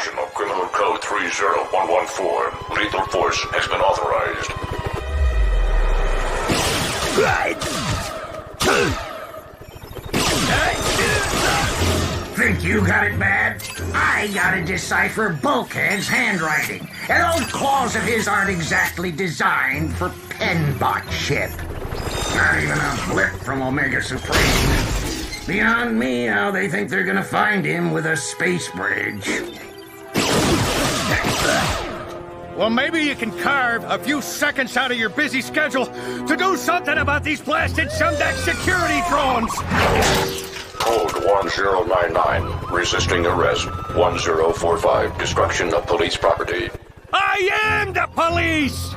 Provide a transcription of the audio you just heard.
violation of Criminal Code 30114. Lethal force has been authorized. Think you got it bad? I gotta decipher Bulkhead's handwriting, and those claws of his aren't exactly designed for penbot ship. Not even a blip from Omega Supreme. Beyond me how they think they're gonna find him with a space bridge. Well, maybe you can carve a few seconds out of your busy schedule to do something about these blasted Sumdac security drones! Code 1099. Resisting arrest. 1045. Destruction of police property. I am the police!